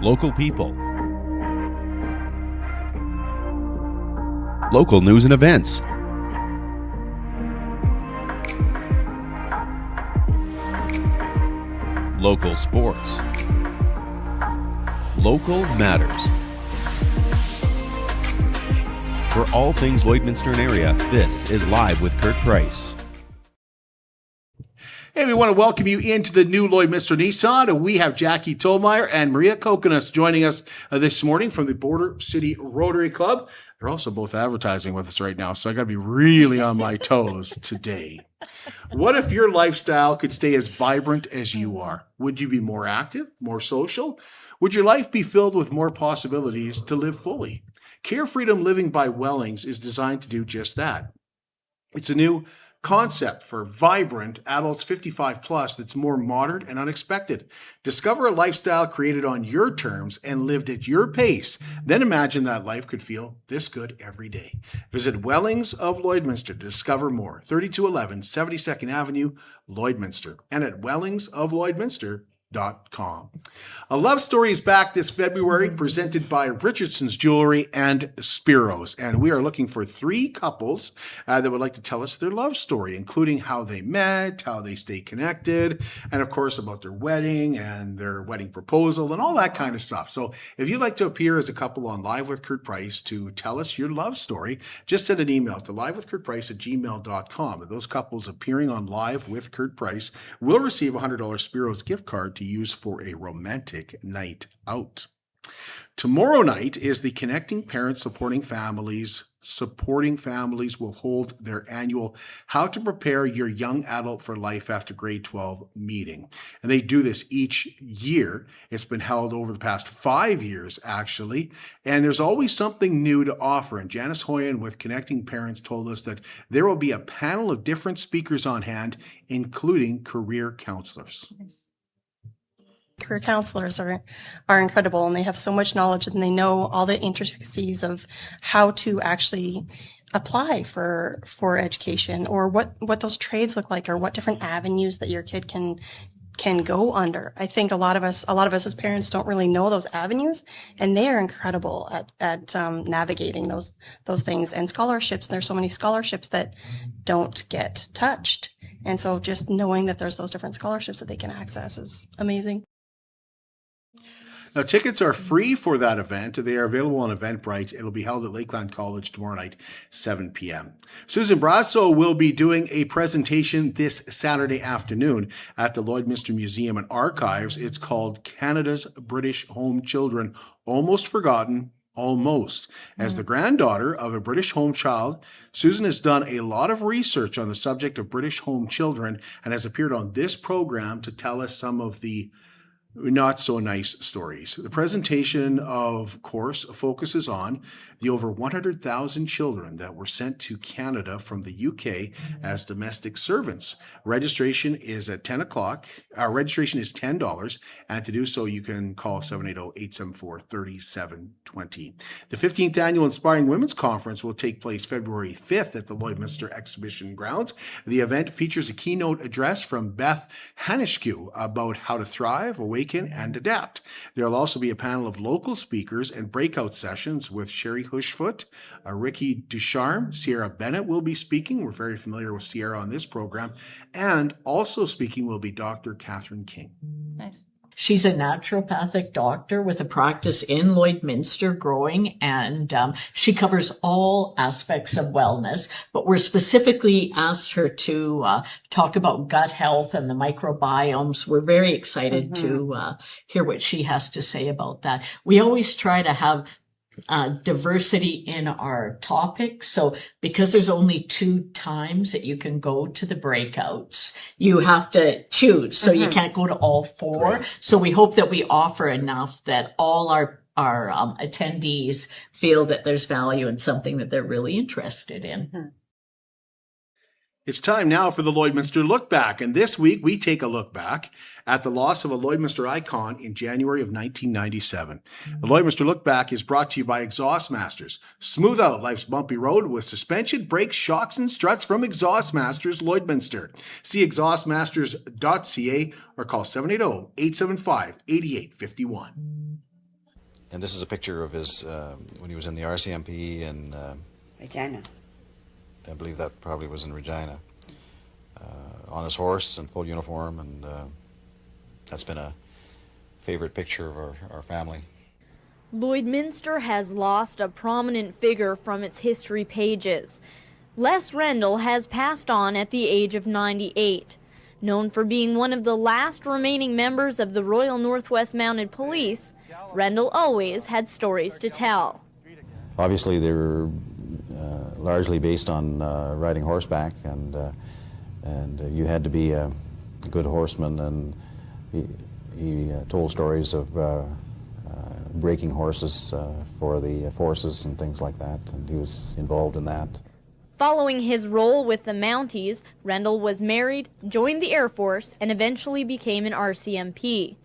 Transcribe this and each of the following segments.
local people, local news and events, local sports, local matters. For all things Lloydminster and area, this is Live with Kurt Price. Hey, we want to welcome you into the new Lloydminster Nissan, and we have Jackie Tomayer and Maria Kokonas joining us this morning from the Border City Rotary Club. They're also both advertising with us right now, so I got to be really on my toes today. What if your lifestyle could stay as vibrant as you are? Would you be more active, more social? Would your life be filled with more possibilities to live fully? Care Freedom Living by Wellings is designed to do just that. It's a new concept for vibrant adults 55 plus that's more modern and unexpected. Discover a lifestyle created on your terms and lived at your pace. Then imagine that life could feel this good every day. Visit Wellings of Lloydminster to discover more. 3211 72nd Avenue, Lloydminster, and at wellingsoflloydminster.com. A love story is back this February, presented by Richardson's Jewelry and Spiro's, and we are looking for 3 couples that would like to tell us their love story, including how they met, how they stay connected, and of course about their wedding and their wedding proposal and all that kind of stuff. So if you'd like to appear as a couple on Live with Kurt Price to tell us your love story, just send an email to livewithkurtprice@gmail.com. And those couples appearing on Live with Kurt Price will receive a $100 Spiro's gift card to use for a romantic night out. Tomorrow night is the Connecting Parents Supporting Families. Supporting Families will hold their annual How to Prepare Your Young Adult for Life After Grade 12 meeting. And they do this each year. It's been held over the past 5 years, actually. And there's always something new to offer. And Janice Hoyen with Connecting Parents told us that there will be a panel of different speakers on hand, including career counselors. Career counselors are incredible, and they have so much knowledge, and they know all the intricacies of how to actually apply for education, or what those trades look like, or what different avenues that your kid can go under. I think a lot of us as parents don't really know those avenues, and they are incredible at navigating those things. And scholarships, there's so many scholarships that don't get touched, and so just knowing that there's those different scholarships that they can access is amazing. Now, tickets are free for that event. They are available on Eventbrite. It'll be held at Lakeland College tomorrow night, 7 p.m. Susan Brasso will be doing a presentation this Saturday afternoon at the Lloydminster Museum and Archives. It's called Canada's British Home Children, Almost Forgotten, Almost. As the granddaughter of a British home child, Susan has done a lot of research on the subject of British home children and has appeared on this program to tell us some of the not so nice stories. The presentation, of course, focuses on the over 100,000 children that were sent to Canada from the UK as domestic servants. Registration is at 10 o'clock. Registration is $10, and to do so, you can call 780-874-3720. The 15th Annual Inspiring Women's Conference will take place February 5th at the Lloydminster Exhibition Grounds. The event features a keynote address from Beth Hanishkew about how to thrive, awaken, and adapt. There will also be a panel of local speakers and breakout sessions with Sherry Hushfoot, Ricky Ducharme, Sierra Bennett will be speaking. We're very familiar with Sierra on this program. And also speaking will be Dr. Catherine King. Nice. She's a naturopathic doctor with a practice in Lloydminster growing, and she covers all aspects of wellness, but we're specifically asked her to talk about gut health and the microbiomes. We're very excited to hear what she has to say about that. We always try to have diversity in our topics. So because there's only 2 times that you can go to the breakouts, you have to choose. So you can't go to all 4. Right. So we hope that we offer enough that all our attendees feel that there's value in something that they're really interested in. It's time now for the Lloydminster Look Back, and this week we take a look back at the loss of a Lloydminster icon in January of 1997. The Lloydminster Look Back is brought to you by Exhaust Masters. Smooth out life's bumpy road with suspension, brakes, shocks, and struts from Exhaust Masters Lloydminster. See exhaustmasters.ca or call 780-875-8851. And this is a picture of his when he was in the RCMP in Regina. I believe that probably was in Regina, on his horse in full uniform, and that's been a favorite picture of our family. Lloydminster has lost a prominent figure from its history pages. Les Rendell has passed on at the age of 98. Known for being one of the last remaining members of the Royal Northwest Mounted Police, Rendell always had stories to tell. Obviously, they were largely based on riding horseback, and you had to be a good horseman, and he told stories of breaking horses for the forces and things like that, and he was involved in that. Following his role with the Mounties, Rendell was married, joined the Air Force, and eventually became an RCMP.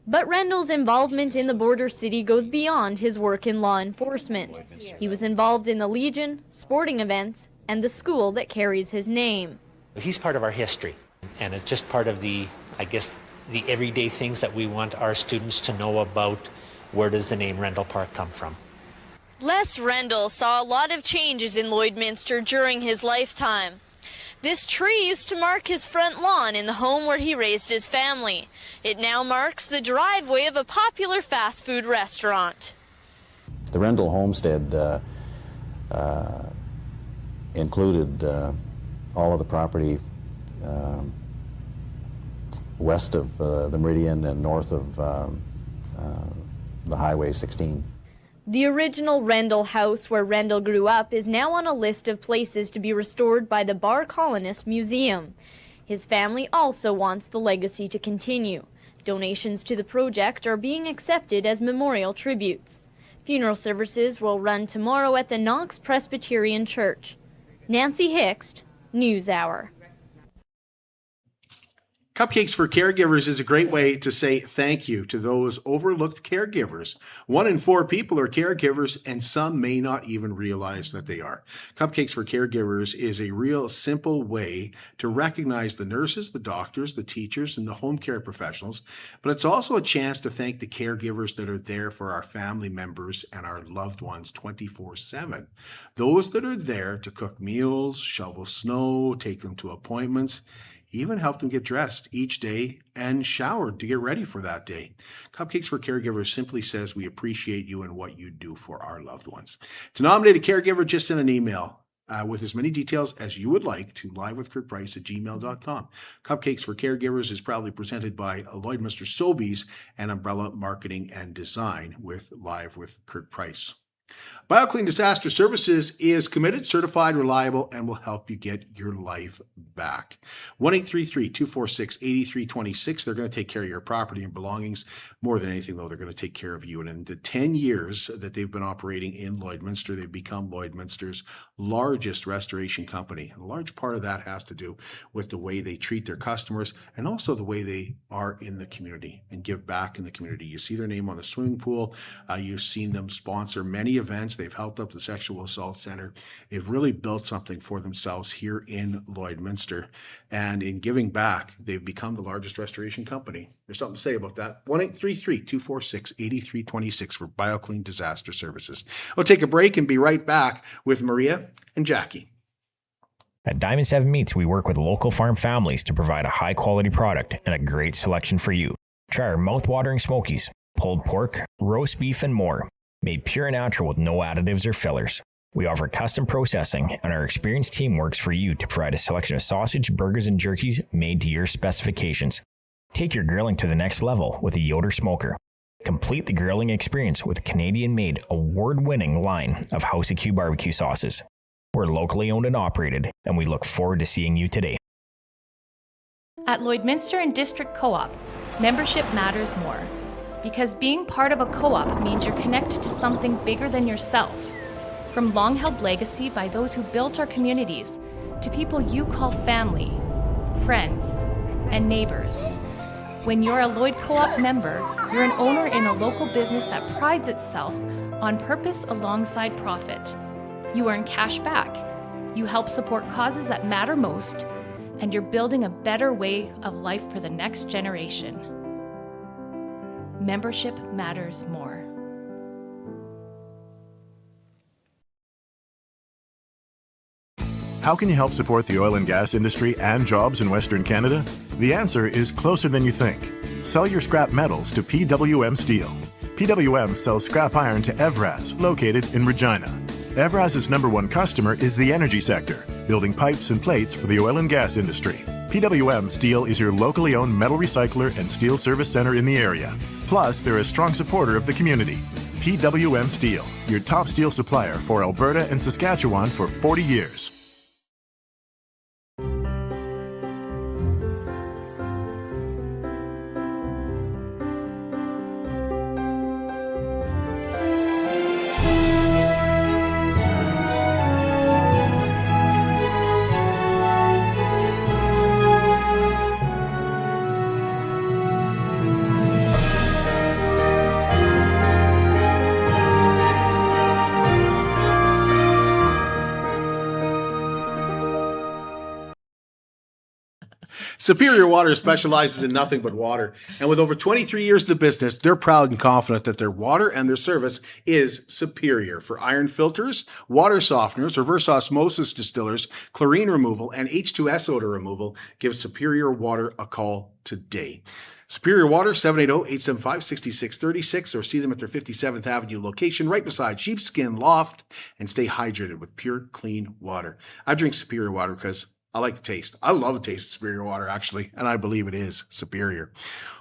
But Rendell's involvement in the Border City goes beyond his work in law enforcement. He was involved in the Legion, sporting events, and the school that carries his name. He's part of our history, and it's just part of the, I guess, the everyday things that we want our students to know about. Where does the name Rendell Park come from? Les Rendell saw a lot of changes in Lloydminster during his lifetime. This tree used to mark his front lawn in the home where he raised his family. It now marks the driveway of a popular fast food restaurant. The Rendell homestead included all of the property west of the Meridian and north of the Highway 16. The original Rendell house where Rendell grew up is now on a list of places to be restored by the Bar Colonist Museum. His family also wants the legacy to continue. Donations to the project are being accepted as memorial tributes. Funeral services will run tomorrow at the Knox Presbyterian Church. Nancy Hixt, NewsHour. Cupcakes for Caregivers is a great way to say thank you to those overlooked caregivers. 1 in 4 people are caregivers, and some may not even realize that they are. Cupcakes for Caregivers is a real simple way to recognize the nurses, the doctors, the teachers, and the home care professionals, but it's also a chance to thank the caregivers that are there for our family members and our loved ones 24/7. Those that are there to cook meals, shovel snow, take them to appointments, even help them get dressed each day and showered to get ready for that day. Cupcakes for Caregivers simply says we appreciate you and what you do for our loved ones. To nominate a caregiver, just send an email with as many details as you would like to livewithkurtprice@gmail.com. Cupcakes for Caregivers is proudly presented by Lloydminster Sobeys and Umbrella Marketing and Design with Live with Kurt Price. BioClean Disaster Services is committed, certified, reliable, and will help you get your life back. 1-833-246-8326. They're going to take care of your property and belongings. More than anything, though, they're going to take care of you. And in the 10 years that they've been operating in Lloydminster, they've become Lloydminster's largest restoration company. And a large part of that has to do with the way they treat their customers and also the way they are in the community and give back in the community. You see their name on the swimming pool. You've seen them sponsor many events. They've helped up the Sexual Assault Center. They've really built something for themselves here in Lloydminster. And in giving back, they've become the largest restoration company. There's something to say about that. 1-833-246-8326 for BioClean Disaster Services. We'll take a break and be right back with Maria and Jackie. At Diamond 7 Meats, we work with local farm families to provide a high-quality product and a great selection for you. Try our mouth-watering smokies, pulled pork, roast beef, and more. Made pure and natural with no additives or fillers. We offer custom processing, and our experienced team works for you to provide a selection of sausage, burgers, and jerkies made to your specifications. Take your grilling to the next level with a Yoder smoker. Complete the grilling experience with Canadian-made, award-winning line of House of Q barbecue sauces. We're locally owned and operated, and we look forward to seeing you today. At Lloydminster and District Co-op, membership matters more. Because being part of a co-op means you're connected to something bigger than yourself. From long-held legacy by those who built our communities, to people you call family, friends, and neighbors. When you're a Lloyd Co-op member, you're an owner in a local business that prides itself on purpose alongside profit. You earn cash back, you help support causes that matter most, and you're building a better way of life for the next generation. Membership matters more. How can you help support the oil and gas industry and jobs in Western Canada? The answer is closer than you think. Sell your scrap metals to PWM Steel. PWM sells scrap iron to Evraz, located in Regina. Evraz's #1 customer is the energy sector, building pipes and plates for the oil and gas industry. PWM Steel is your locally owned metal recycler and steel service center in the area. Plus, they're a strong supporter of the community. PWM Steel, your top steel supplier for Alberta and Saskatchewan for 40 years. Superior Water specializes in nothing but water. And with over 23 years in the business, they're proud and confident that their water and their service is superior. For iron filters, water softeners, reverse osmosis distillers, chlorine removal, and H2S odor removal, give Superior Water a call today. Superior Water, 780-875-6636, or see them at their 57th Avenue location right beside Sheepskin Loft, and stay hydrated with pure, clean water. I drink Superior Water because I like the taste. I love the taste of Superior Water, actually, and I believe it is superior.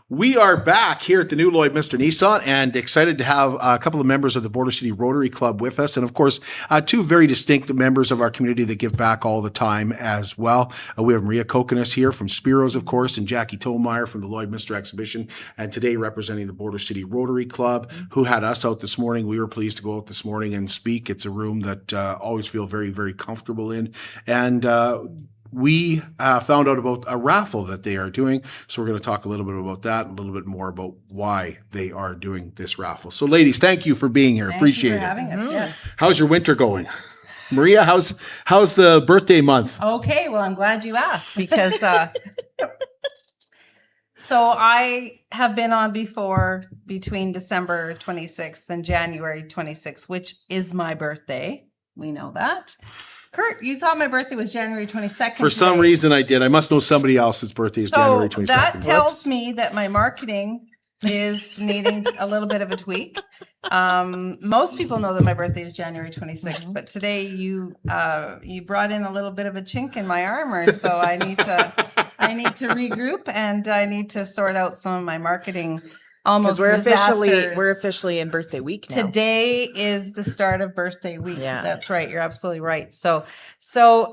We are back here at the new Lloydminster Nissan and excited to have a couple of members of the Border City Rotary Club with us. And of course, two very distinct members of our community that give back all the time as well. We have Maria Kokonas here from Spiros, of course, and Jackie Tomayer from the Lloydminster Exhibition. And today representing the Border City Rotary Club, who had us out this morning. We were pleased to go out this morning and speak. It's a room that always feel very, very comfortable in. And we found out about a raffle that they are doing. So we're going to talk a little bit about that and a little bit more about why they are doing this raffle. So ladies, thank you for being here. Appreciate it. Thank you for having us, yes. How's your winter going? Maria, how's the birthday month? Okay, well, I'm glad you asked because so I have been on before between December 26th and January 26th, which is my birthday. We know that. Kurt, you thought my birthday was January 22nd. For some reason I did. I must know somebody else's birthday is January 22nd. So that tells me that my marketing is needing a little bit of a tweak. Most people know that my birthday is January 26th, but today you brought in a little bit of a chink in my armor, so I need to regroup and I need to sort out some of my marketing. Almost we're officially in birthday week now. Today is the start of birthday week. Yeah. That's right. You're absolutely right. So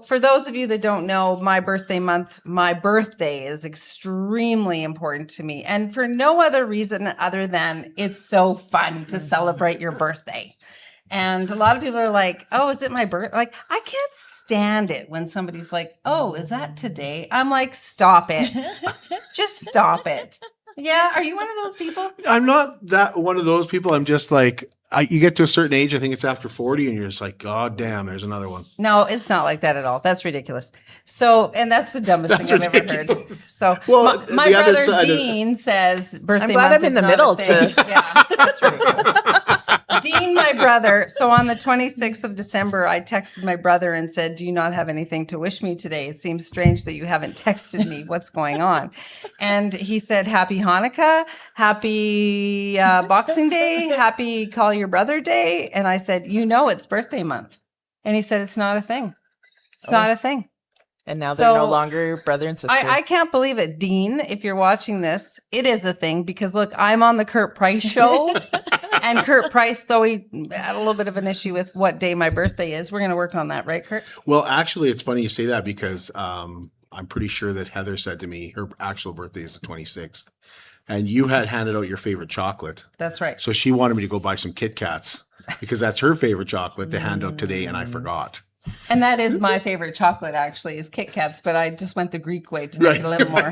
for those of you that don't know, my birthday month, my birthday is extremely important to me. And for no other reason other than it's so fun to celebrate your birthday. And a lot of people are like, oh, is it my birthday? Like, I can't stand it when somebody's like, oh, is that today? I'm like, stop it. Just stop it. Yeah, are you one of those people? I'm not that one of those people. I'm just like, you get to a certain age, I think it's after 40, and you're just like, God damn, there's another one. No, it's not like that at all. That's ridiculous. So, and that's the dumbest thing I've ever heard. So, well, my brother Dean says birthday month. I'm glad I'm in the middle too. Yeah, that's ridiculous. Dean, my brother. So on the 26th of December, I texted my brother and said, do you not have anything to wish me today? It seems strange that you haven't texted me. What's going on? And he said, happy Hanukkah, happy Boxing Day, happy Call Your Brother Day. And I said, it's birthday month. And he said, it's not a thing. It's not a thing. And now they're no longer brother and sister. I can't believe it. Dean, if you're watching this, it is a thing because look, I'm on the Kurt Price show. And Kurt Price, though he had a little bit of an issue with what day my birthday is, we're going to work on that, right, Kurt? Well, actually, it's funny you say that because I'm pretty sure that Heather said to me her actual birthday is the 26th. And you had handed out your favorite chocolate. That's right. So she wanted me to go buy some Kit Kats because that's her favorite chocolate to hand out today, and I forgot. And that is my favorite chocolate, actually, is Kit Kats, but I just went the Greek way to make it a little more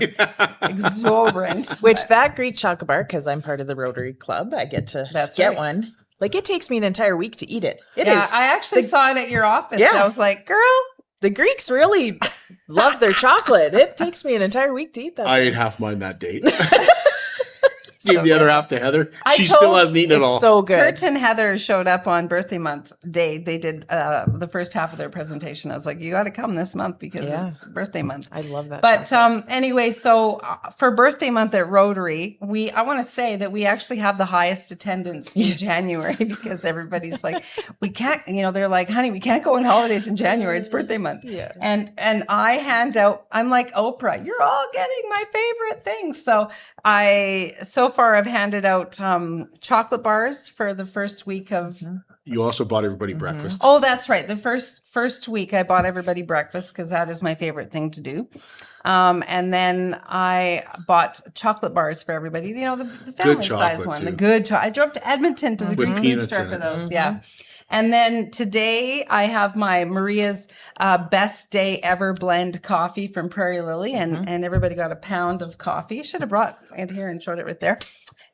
exorbitant. Which that Greek chocolate bar, because I'm part of the Rotary Club, I get to get one. Like, it takes me an entire week to eat it. It is. I actually saw it at your office. Yeah. And I was like, girl. The Greeks really love their chocolate. It takes me an entire week to eat that. I ate half mine that date. Gave the other half to Heather. I She told- still hasn't eaten it It's all. so good. Kurt and Heather showed up on birthday month day. They did the first half of their presentation. I was like, you got to come this month because it's birthday month. I love that. But chocolate. anyway, so for birthday month at Rotary, I want to say that we actually have the highest attendance in January because everybody's like, we can't, they're like, honey, we can't go on holidays in January. It's birthday month. Yeah. And I hand out, I'm like Oprah, you're all getting my favorite things. So far I've handed out chocolate bars for the first week of. You also bought everybody breakfast. Oh, that's right. The first week I bought everybody breakfast because that is my favorite thing to do. And then I bought chocolate bars for everybody. The family size one, too. the good chocolate. I drove to Edmonton to the With Green peanuts Store in for it. those. Yeah. And then today I have my Maria's best day ever blend coffee from Prairie Lily, and everybody got a pound of coffee. Should have brought it here and showed it right there.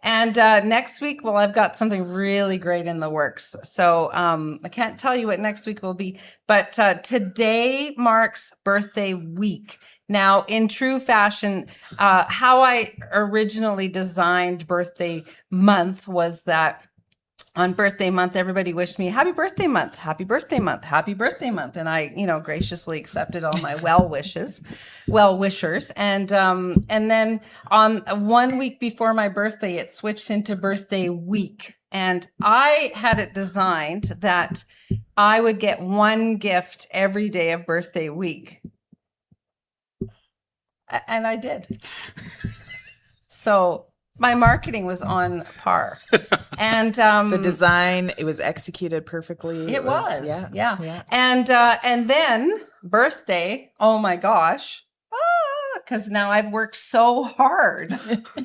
And next week, well, I've got something really great in the works. So I can't tell you what next week will be, but today marks birthday week. Now, in true fashion, how I originally designed birthday month was that on birthday month, everybody wished me happy birthday month, happy birthday month, happy birthday month. And I, graciously accepted all my well wishers. And then on 1 week before my birthday, it switched into birthday week. And I had it designed that I would get one gift every day of birthday week. And I did. So my marketing was on par. And the design, it was executed perfectly. It was. Yeah. And then birthday, oh my gosh. Because now I've worked so hard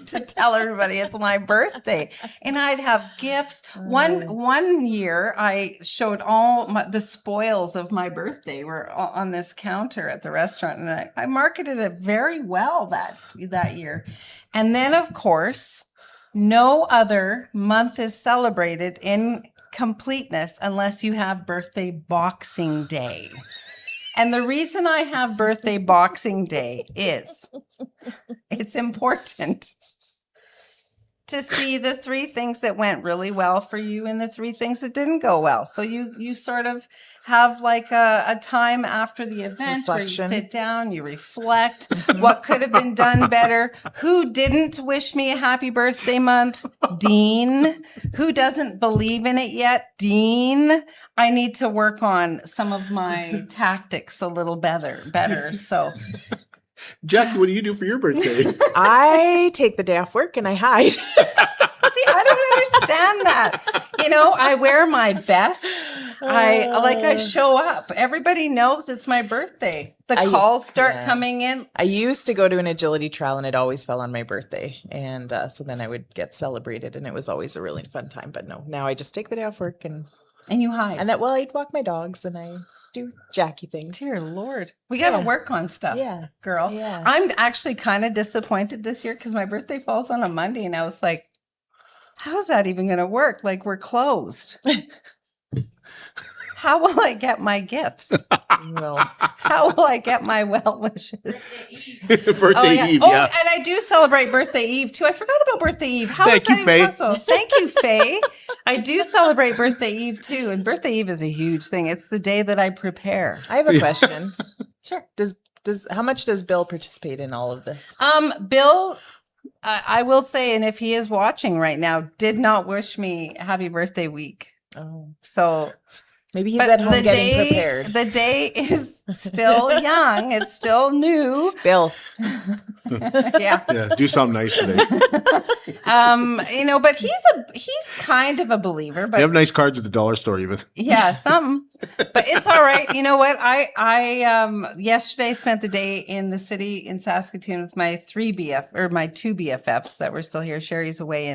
to tell everybody it's my birthday, and I'd have gifts. One year, I showed all the spoils of my birthday were on this counter at the restaurant, and I marketed it very well that year. And then, of course, no other month is celebrated in completeness unless you have birthday Boxing Day. And the reason I have birthday Boxing Day is it's important to see the 3 things that went really well for you and the 3 things that didn't go well. So you sort of have like a time after the event Reflection. where you sit down, you reflect what could have been done better. Who didn't wish me a happy birthday month? Dean. Who doesn't believe in it yet? Dean. I need to work on some of my tactics a little better. So Jackie, what do you do for your birthday? I take the day off work and I hide. see, I don't understand that. I wear my best. I show up. Everybody knows it's my birthday. The calls start coming in. I used to go to an agility trial and it always fell on my birthday. And so then I would get celebrated and it was always a really fun time. But no, now I just take the day off work and you hide. And I'd walk my dogs and I do Jackie things. Dear Lord. We got to work on stuff. Yeah. Girl. Yeah. I'm actually kind of disappointed this year because my birthday falls on a Monday and I was like, how is that even going to work? Like, we're closed. How will I get my gifts? Well, how will I get my well wishes? Birthday Eve, yeah. And I do celebrate birthday Eve too. I forgot about birthday Eve. How Thank is that you, Faye. even possible? Thank you, Faye. I do celebrate birthday Eve too. And birthday Eve is a huge thing. It's the day that I prepare. I have a question. Sure. How much does Bill participate in all of this? Bill, I will say, and if he is watching right now, did not wish me happy birthday week. Oh. So maybe he's at home getting prepared. The day is still young. It's still new. Bill. Yeah. Do something nice today. But he's kind of a believer. But They have nice cards at the dollar store even. yeah, some. But it's all right. You know what? I yesterday spent the day in the city in Saskatoon with my two BFFs that were still here. Sherry's away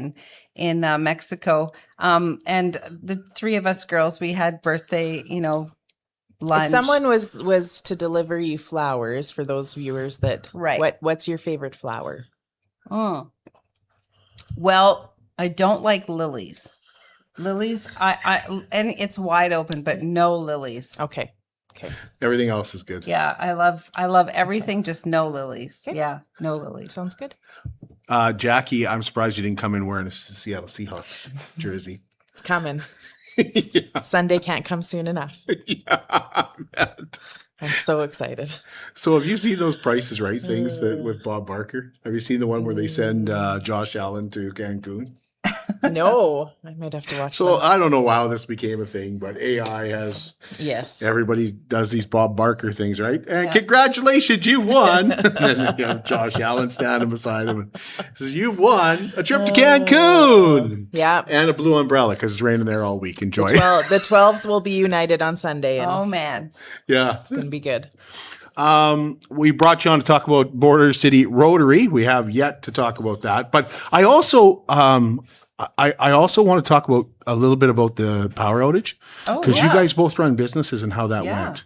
in Mexico. And the 3 of us girls, we had birthday, lunch. If someone was to deliver you flowers, for those viewers that what's your favorite flower? Oh. Well, I don't like lilies. Lilies, and it's wide open, but no lilies. Okay. Everything else is good. Yeah, I love everything, just no lilies. Okay. Yeah, no lilies. Sounds good. Jackie, I'm surprised you didn't come in wearing a Seattle Seahawks jersey. It's coming. Yeah. Sunday can't come soon enough. Yeah, man. I'm so excited. So have you seen those Price is Right things that with Bob Barker? Have you seen the one where they send Josh Allen to Cancun? No, I might have to watch So that. I don't know how this became a thing, but AI has, Yes. everybody does these Bob Barker things, right? And congratulations, you've won. And then you have Josh Allen standing beside him and says, you've won a trip to Cancun. Yeah. And a blue umbrella because it's raining there all week. Enjoy. The 12s will be united on Sunday. And Oh man. Yeah. it's going to be good. We brought you on to talk about Border City Rotary. We have yet to talk about that, but I also want to talk about a little bit about the power outage because you guys both run businesses and how that went.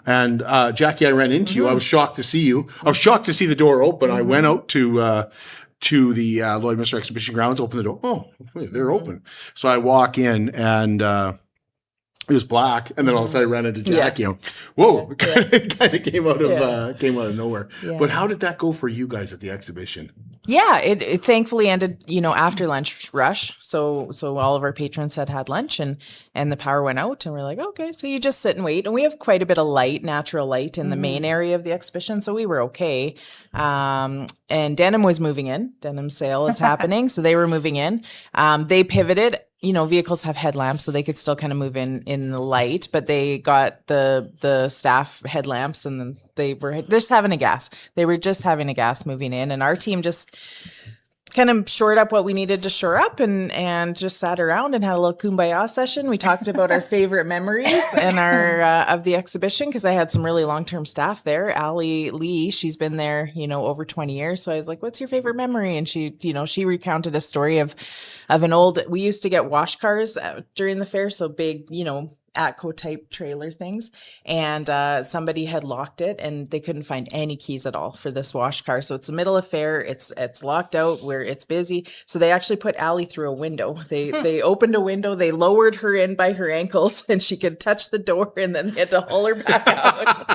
And Jackie, I ran into you. I was shocked to see you. I was shocked to see the door open. I went out to the Lloydminster Exhibition Grounds, opened the door. Oh, they're open. So I walk in and it was black, and then all of a sudden I ran into Jackie. Yeah. Whoa! It kind of came out of nowhere. Yeah. But how did that go for you guys at the exhibition? Yeah, it thankfully ended, after lunch rush. So all of our patrons had lunch, and the power went out, and we're like, okay, so you just sit and wait. And we have quite a bit of natural light in the main area of the exhibition, so we were okay. And Denim was moving in. Denim sale is happening, so they were moving in. They pivoted. Vehicles have headlamps, so they could still kind of move in the light, but they got the staff headlamps, and then they were just having a gas. They were just having a gas moving in, and our team just kind of shored up what we needed to shore up and just sat around and had a little kumbaya session. We talked about our favorite memories and our of the exhibition, because I had some really long-term staff there. Allie Lee, she's been there, over 20 years. So I was like, what's your favorite memory? And she, she recounted a story of an we used to get wash cars during the fair. So big, Atco type trailer things, and somebody had locked it and they couldn't find any keys at all for this wash car. So it's the middle of fair, it's locked out where it's busy. So they actually put Allie through a window. They opened a window, they lowered her in by her ankles, and she could touch the door, and then they had to haul her back out.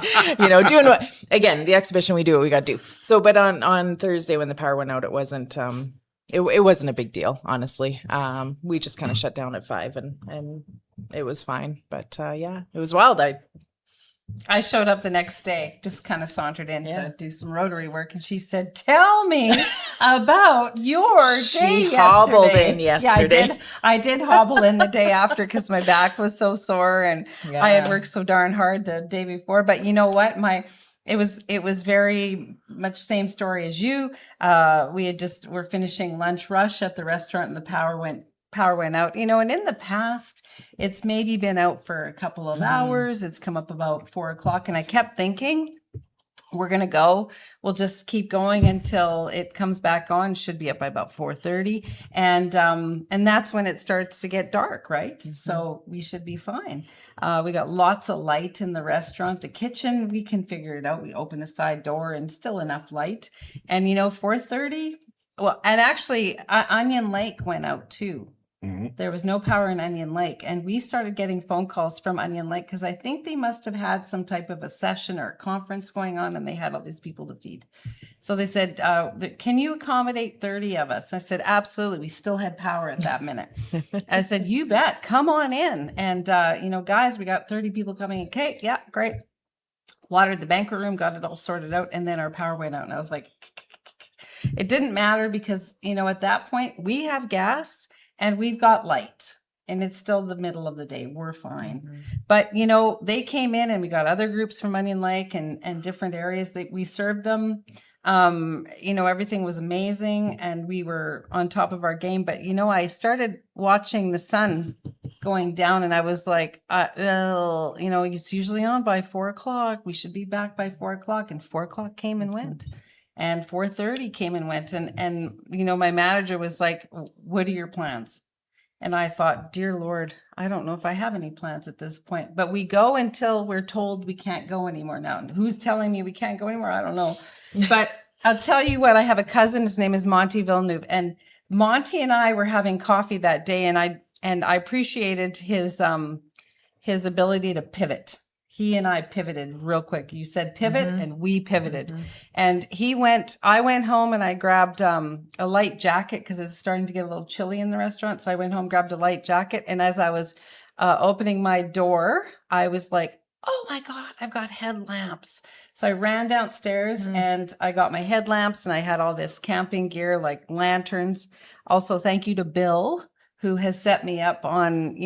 Doing what, again, the exhibition, we do what we got to do. So, but on Thursday when the power went out, it wasn't it wasn't a big deal, honestly. We just kind of shut down at 5 and it was fine. But it was wild. I showed up the next day, just kind of sauntered in to do some Rotary work, and she said, "Tell me about your day yesterday." She hobbled in yesterday. Yeah, I did hobble in the day after because my back was so sore, and I had worked so darn hard the day before. But you know what? It was very much same story as you. We're finishing lunch rush at the restaurant, and the power went out, and in the past, it's maybe been out for a couple of hours. It's come up about 4:00, and I kept thinking, we're going to go. We'll just keep going until it comes back on. Should be up by about 4:30. And that's when it starts to get dark, right? So we should be fine. We got lots of light in the restaurant. The kitchen, we can figure it out. We open a side door and still enough light. And 4:30, well, and actually Onion Lake went out too. There was no power in Onion Lake, and we started getting phone calls from Onion Lake because I think they must have had some type of a session or a conference going on, and they had all these people to feed. So they said, can you accommodate 30 of us? I said, absolutely. We still had power at that minute. I said, you bet. Come on in. And, guys, we got 30 people coming in. Okay, yeah, great. Watered the banquet room, got it all sorted out, and then our power went out. And I was like, it didn't matter because, at that point, we have gas and we've got light. And it's still the middle of the day. We're fine. But, they came in and we got other groups from Onion Lake and different areas that we served them. Everything was amazing and we were on top of our game. But, I started watching the sun going down and I was like, it's usually on by 4:00. We should be back by 4:00. And 4:00 came and went. And 4:30 came and went. And my manager was like, what are your plans? And I thought, dear Lord, I don't know if I have any plans at this point. But we go until we're told we can't go anymore now. And who's telling me we can't go anymore? I don't know. But I'll tell you what, I have a cousin. His name is Monty Villeneuve. And Monty and I were having coffee that day. And I appreciated his ability to pivot. he and I pivoted real quick. You said pivot and we pivoted. And I went home and I grabbed a light jacket because it's starting to get a little chilly in the restaurant. So I went home, grabbed a light jacket. And as I was opening my door, I was like, oh my God, I've got headlamps. So I ran downstairs and I got my headlamps and I had all this camping gear like lanterns. Also, thank you to Bill, who has set me up on,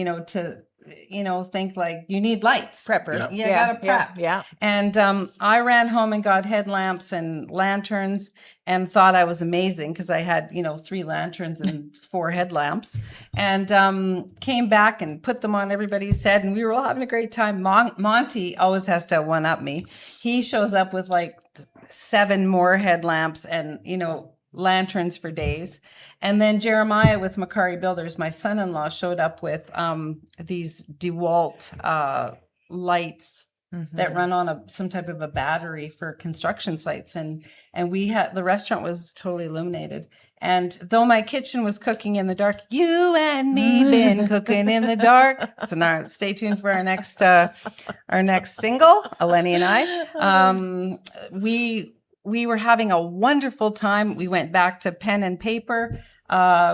think like you need lights. Prepper. Yep. You gotta prep. Yeah. And I ran home and got headlamps and lanterns and thought I was amazing because I had, 3 lanterns and 4 headlamps, and came back and put them on everybody's head, and we were all having a great time. Monty always has to one up me. He shows up with like 7 more headlamps and, lanterns for days. And then Jeremiah with Macari Builders, my son-in-law, showed up with these DeWalt lights that run on some type of a battery for construction sites. And the restaurant was totally illuminated. And though my kitchen was cooking in the dark, you and me been cooking in the dark. So now stay tuned for our next single, Eleni and I. We were having a wonderful time. We went back to pen and paper.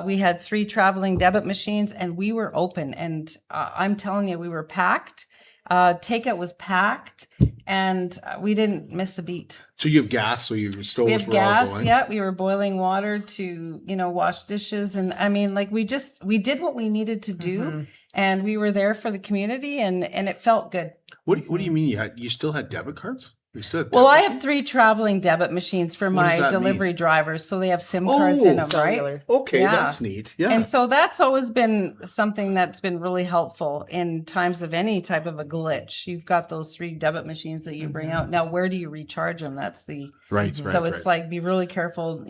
We had 3 traveling debit machines and we were open. And I'm telling you, we were packed. Takeout was packed and we didn't miss a beat. So you have gas, so your stoves We have were all gas. going? Yeah, we were boiling water to, wash dishes. And I mean, like we did what we needed to do and we were there for the community and it felt good. What do you mean you still had debit cards? You still had Well, debit I machines? have 3 traveling debit machines for does my that delivery mean? drivers. So they have SIM cards in them, cellular. right? Okay, Yeah. that's neat. Yeah. And so that's always been something that's been really helpful in times of any type of a glitch. You've got those 3 debit machines that you bring out. Now, where do you recharge them? That's the right. So it's like be really careful,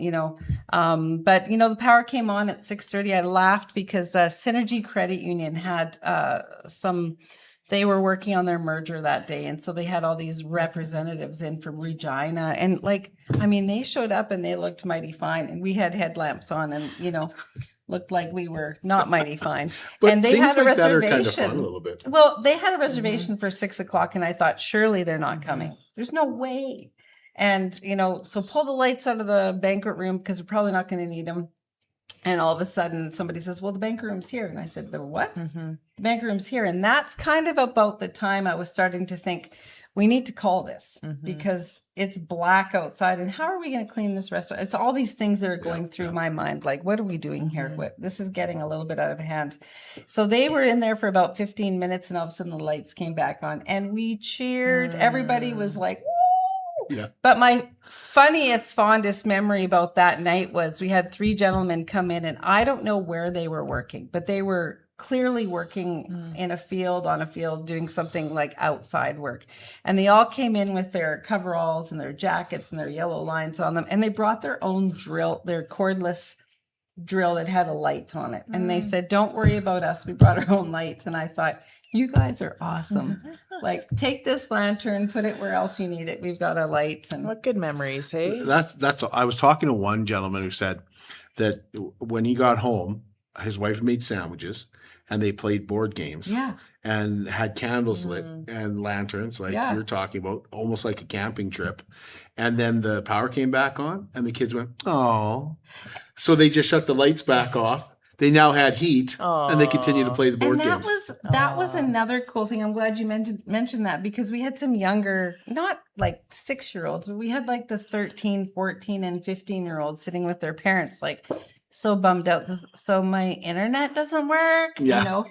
But the power came on at 6:30. I laughed because Synergy Credit Union had they were working on their merger that day. And so they had all these representatives in from Regina. And they showed up and they looked mighty fine. And we had headlamps on and, looked like we were not mighty fine. But and they things had a like that are reservation. kind of fun a little bit. Well, they had a reservation for 6:00 and I thought, surely they're not coming. There's no way. And, so pull the lights out of the banquet room because we're probably not going to need them. And all of a sudden somebody says, well, the banquet room's here. And I said, the what? The banquet room's here. And that's kind of about the time I was starting to think, we need to call this because it's black outside. And how are we going to clean this restaurant? It's all these things that are going through my mind. Like, what are we doing here? This is getting a little bit out of hand. So they were in there for about 15 minutes and all of a sudden the lights came back on and we cheered. Everybody was like, yeah. But my fondest memory about that night was we had 3 gentlemen come in and I don't know where they were working, but they were clearly working in a field, on a field, doing something like outside work. And they all came in with their coveralls and their jackets and their yellow lines on them. And they brought their own drill, their cordless drill that had a light on it. And they said, don't worry about us. We brought our own light. And I thought, you guys are awesome. Like, take this lantern, put it where else you need it. We've got a light. And What good memories, hey? That's. I was talking to one gentleman who said that when he got home, his wife made sandwiches and they played board games. Yeah. And had candles lit and lanterns, like you're talking about, almost like a camping trip. And then the power came back on and the kids went, oh. So they just shut the lights back off. They now had heat and they continued to play the board games. That was another cool thing. I'm glad you mentioned that because we had some younger, not like 6-year-olds, but we had like the 13, 14, and 15-year-olds sitting with their parents, like so bummed out because so my internet doesn't work, Yeah.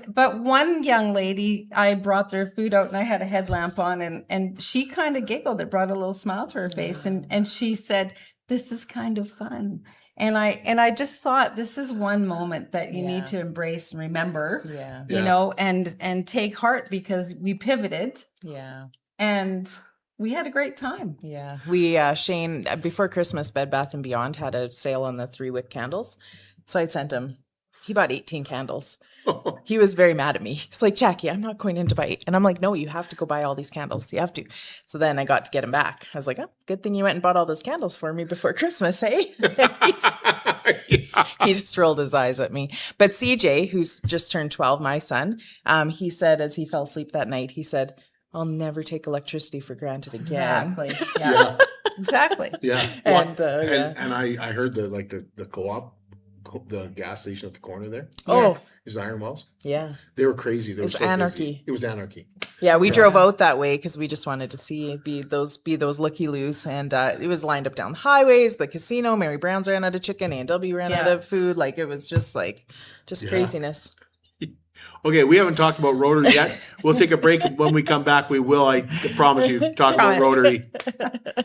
But one young lady, I brought their food out and I had a headlamp on and she kind of giggled. It brought a little smile to her face and she said, this is kind of fun. And I just thought this is one moment that you need to embrace and remember, and take heart because we pivoted. Yeah. And we had a great time. Yeah. We, Shane, before Christmas, Bed Bath & Beyond had a sale on the 3-wick candles. So I sent him He bought 18 candles. He was very mad at me. He's like, Jackie, I'm not going in to buy. And I'm like, no, you have to go buy all these candles. You have to. So then I got to get him back. I was like, oh, good thing you went and bought all those candles for me before Christmas, hey? He just rolled his eyes at me. But CJ, who's just turned 12, my son, he said as he fell asleep that night, he said, I'll never take electricity for granted again. Exactly. Yeah. Exactly. Yeah. And, And I heard the co-op, the gas station at the corner there. Oh, Is Iron Wells. yeah. They were crazy. They were It's so busy. anarchy. It was anarchy. Yeah, we drove out that way because we just wanted to be those looky-loos, and it was lined up down the highways, the casino. Mary Brown's ran out of chicken, A&W ran out of food. Like, it was just craziness. Okay, we haven't talked about Rotary yet. We'll take a break. When we come back, we will, I promise you, talk about Rotary.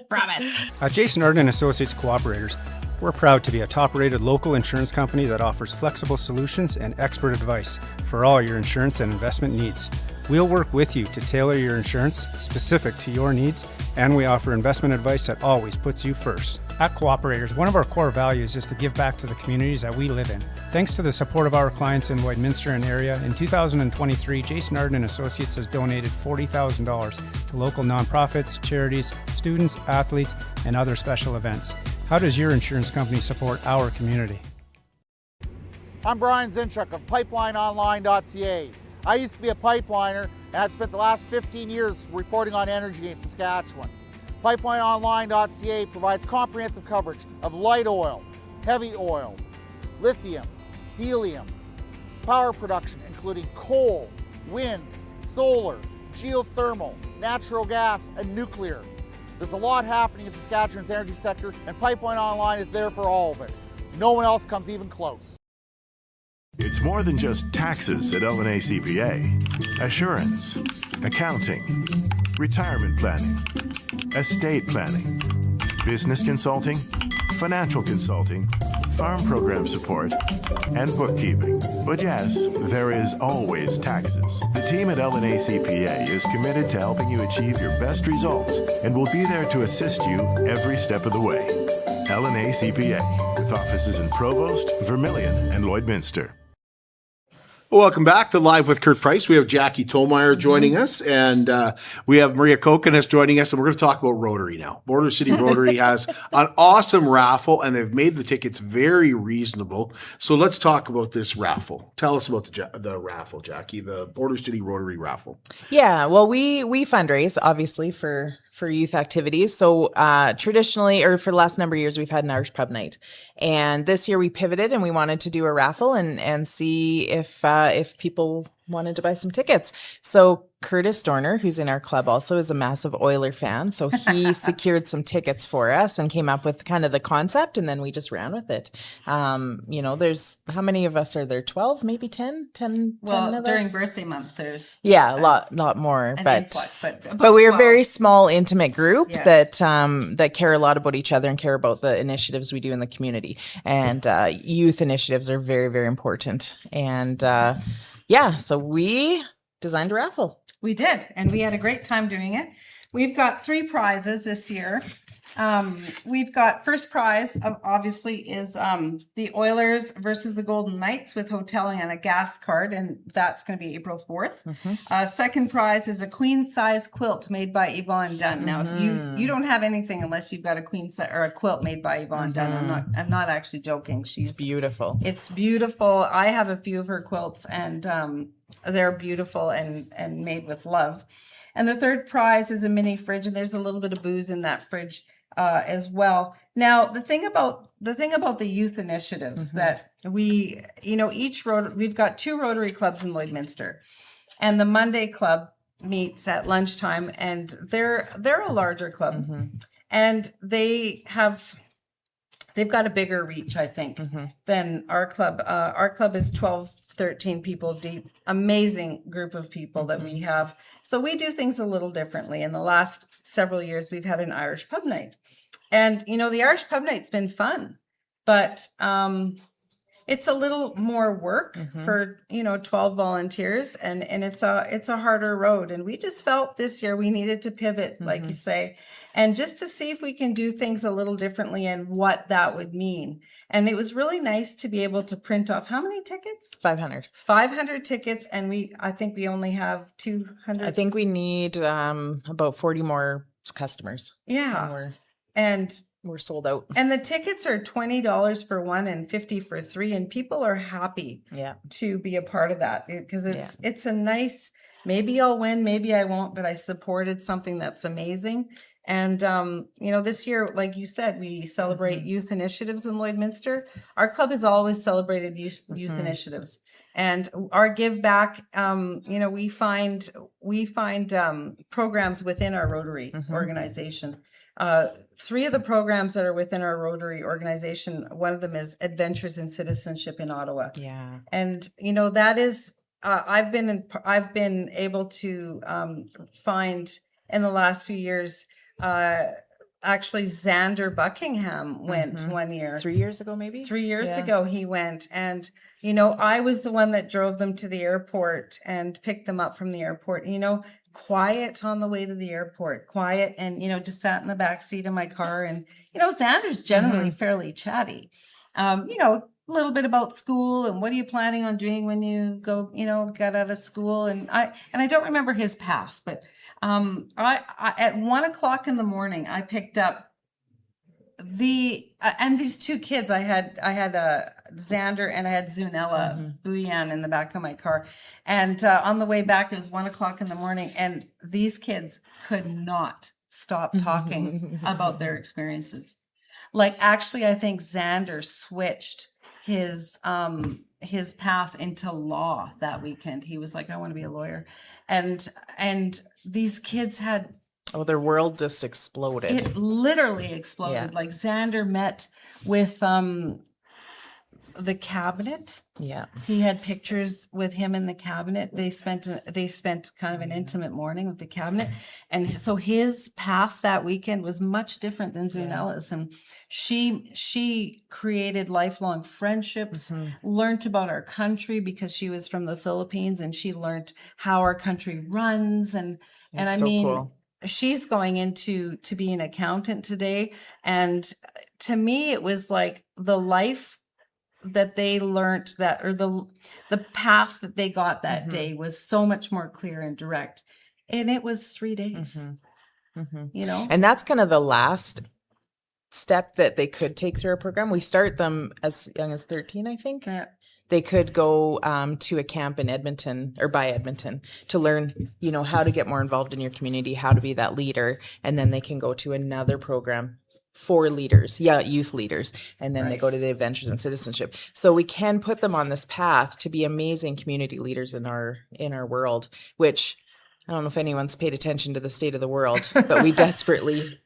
Promise. At Jason Arden Associates Cooperators, we're proud to be a top-rated local insurance company that offers flexible solutions and expert advice for all your insurance and investment needs. We'll work with you to tailor your insurance specific to your needs, and we offer investment advice that always puts you first. At Cooperators, one of our core values is to give back to the communities that we live in. Thanks to the support of our clients in Lloydminster and area, in 2023, Jason Arden Associates has donated $40,000 to local nonprofits, charities, students, athletes, and other special events. How does your insurance company support our community? I'm Brian Zinchuk of PipelineOnline.ca. I used to be a pipeliner, and I've spent the last 15 years reporting on energy in Saskatchewan. PipelineOnline.ca provides comprehensive coverage of light oil, heavy oil, lithium, helium, power production including coal, wind, solar, geothermal, natural gas, and nuclear. There's a lot happening in Saskatchewan's energy sector, and Pipeline Online is there for all of it. No one else comes even close. It's more than just taxes at L&A CPA. Assurance, accounting, retirement planning, estate planning, business consulting, financial consulting, farm program support, and bookkeeping. But yes, there is always taxes. The team at L&A CPA is committed to helping you achieve your best results and will be there to assist you every step of the way. L&A CPA, with offices in Provost, Vermilion, and Lloydminster. Welcome back to Live with Kurt Price. We have Jackie Tomayer joining us, and we have Maria Kokonas joining us, and we're going to talk about Rotary now. Border City Rotary has an awesome raffle, and they've made the tickets very reasonable. So let's talk about this raffle. Tell us about the raffle, Jackie, the Border City Rotary raffle. Yeah, well, we fundraise, obviously, for youth activities. So traditionally, or for the last number of years, we've had an Irish pub night. And this year we pivoted and we wanted to do a raffle and see if people wanted to buy some tickets. So Curtis Dorner, who's in our club also, is a massive Oiler fan. So he secured some tickets for us and came up with kind of the concept, and then we just ran with it. There's, how many of us are there? 12, maybe 10? 10 of during us? birthday month, there's a lot more. But influx, but we're a very small, intimate group Yes. that care a lot about each other and care about the initiatives we do in the community. And youth initiatives are very, very important. And so we designed a raffle. We did, and we had a great time doing it. We've got 3 prizes this year. We've got first prize, obviously, is the Oilers versus the Golden Knights with hoteling and a gas card, and that's going to be April 4th. Second prize is a queen size quilt made by Yvonne Dunn. Now, if you don't have anything unless you've got a queen size or a quilt made by Yvonne Dunn. I'm not actually joking. It's beautiful. It's beautiful. I have a few of her quilts, and they're beautiful and made with love. And the third prize is a mini fridge, and there's a little bit of booze in that fridge as well. Now, the thing about the youth initiatives that we've got 2 Rotary clubs in Lloydminster, and the Monday club meets at lunchtime, and they're a larger club, and they've got a bigger reach, I think, than our club. Our club is 13 people deep, amazing group of people that we have. So we do things a little differently. In the last several years, we've had an Irish pub night. And, the Irish pub night's been fun, but it's a little more work for, 12 volunteers, and it's a harder road. And we just felt this year we needed to pivot, like you say, and just to see if we can do things a little differently and what that would mean. And it was really nice to be able to print off how many tickets? 500 tickets, and I think we only have 200. I think we need about 40 more customers. Yeah. And we're sold out. And the tickets are $20 for one and $50 for three, and people are happy to be a part of that, because it's a nice, maybe I'll win, maybe I won't, but I supported something that's amazing. And this year, like you said, we celebrate youth initiatives in Lloydminster. Our club has always celebrated youth initiatives. And our give back, we find programs within our Rotary organization. 3 of the programs that are within our Rotary organization, one of them is Adventures in Citizenship in Ottawa. Yeah. And, that is, I've been able to find in the last few years, actually Xander Buckingham went one year. 3 years ago, maybe? 3 years ago he went. And, I was the one that drove them to the airport and picked them up from the airport. Quiet on the way to the airport, quiet, and just sat in the back seat of my car. And Xander's generally fairly chatty. A little bit about school and what are you planning on doing when you go, get out of school. And I don't remember his path, but I at 1 o'clock in the morning I picked up and these 2 kids. I had Xander and I had Zunella Buyan in the back of my car, and on the way back it was 1 o'clock in the morning, and these kids could not stop talking about their experiences. Like, actually, I think Xander switched his path into law that weekend. He was like, I want to be a lawyer, and these kids had. Oh, their world just exploded. It literally exploded. Yeah. Like, Xander met with the cabinet. Yeah. He had pictures with him in the cabinet. They spent kind of an intimate morning with the cabinet. And so his path that weekend was much different than Zunella's. And she created lifelong friendships, learned about our country because she was from the Philippines, and she learned how our country runs. And I mean, cool. She's going into to be an accountant today. And to me, it was like the life that they learned or the path that they got that day was so much more clear and direct. And it was 3 days, And that's kind of the last step that they could take through our program. We start them as young as 13, I think. Yeah. They could go to a camp in Edmonton or by Edmonton to learn, how to get more involved in your community, how to be that leader. And then they can go to another program for leaders, youth leaders. And then they go to the Adventures in Citizenship. So we can put them on this path to be amazing community leaders in our world, which I don't know if anyone's paid attention to the state of the world, but we desperately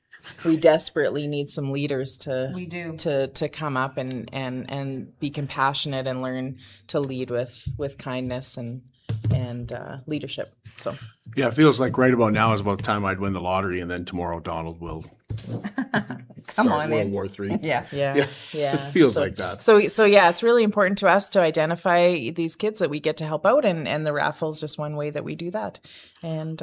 need some leaders to come up and be compassionate and learn to lead with kindness and leadership. So yeah, it feels like right about now is about the time I'd win the lottery, and then tomorrow Donald will start World War III. Yeah. It feels like that. So yeah, it's really important to us to identify these kids that we get to help out, and the raffle is just one way that we do that. And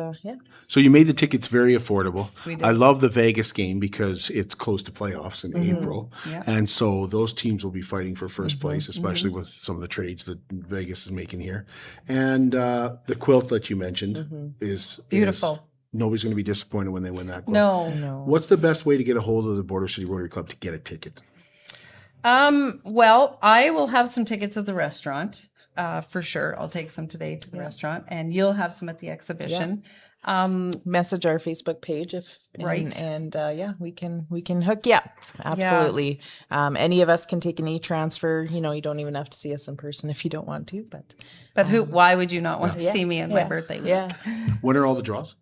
So you made the tickets very affordable. We did. I love the Vegas game because it's close to playoffs in April. Yeah. And so those teams will be fighting for first place, especially with some of the trades that Vegas is making here. And the quilt that you mentioned is beautiful. Nobody's going to be disappointed when they win that quilt. No. What's the best way to get a hold of the Border City Rotary Club to get a ticket? Well, I will have some tickets at the restaurant. For sure. I'll take some today to the restaurant, and you'll have some at the exhibition. Message our Facebook page and we can hook you up. Absolutely. Any of us can take an e-transfer. You don't even have to see us in person if you don't want to, but why would you not want to see me on my birthday week? Yeah. When are all the draws?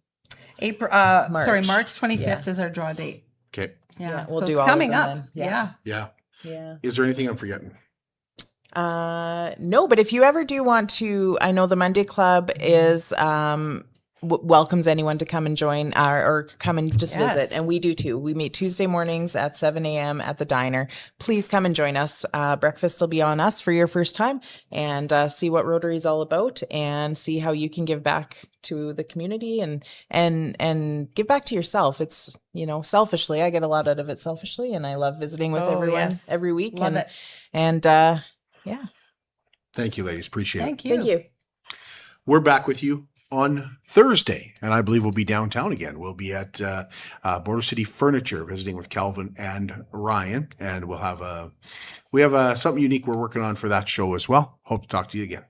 March 25th is our draw date. Okay. Yeah. We'll so do it's all coming of up. them Then. Yeah. Is there anything I'm forgetting? No, but if you ever do want to, I know the Monday Club is welcomes anyone to come and join or come and just Yes. visit. And we do too. We meet Tuesday mornings at 7 a.m. at the diner. Please come and join us. Breakfast will be on us for your first time, and see what Rotary is all about, and see how you can give back to the community and give back to yourself. It's, selfishly, I get a lot out of it selfishly, and I love visiting with everyone yes. every week. Love it. And yeah. Thank you, ladies. Appreciate it. Thank you. Thank you. We're back with you on Thursday, and I believe we'll be downtown again. We'll be at Border City Furniture visiting with Calvin and Ryan, and we have something unique we're working on for that show as well. Hope to talk to you again.